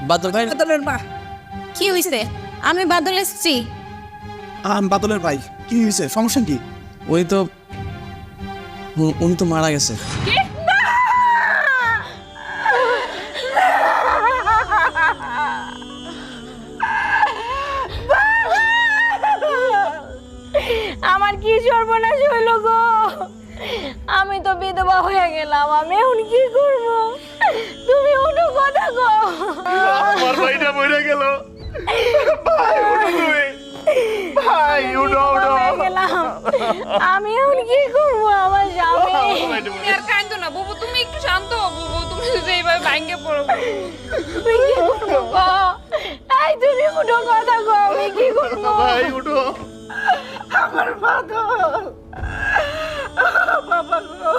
বাদল ভাই বাদলের মা। কি হইছে? আমি বাদলের স্ত্রী। আমি বাদলের ভাই। কি হয়েছে, সমস্যা কি? উনি তো উনি তো মারা গেছে। আমার কি সর্বনাশ হইল গো, আমি তো বিধবা হয়ে গেলাম, আমি এখন কি করব? তুমি উঠো, কথা গো। আমার ভাইটা মরে গেল। ভাই উঠো তুমি, ভাই উঠো উঠো। হয়ে গেলাম, আমি এখন কি করব? আমার স্বামী। তুমি আর কাঁদো না বুবু, তুমি একটু শান্ত হও বুবু, তুমি যদি এইভাবে ভাঙ্গে পড়ো। আমি কি করব গো? এই তুমি উঠো, কথা গো, আমি কি করব? ভাই উঠো। আমার বাদল, বাবা গো।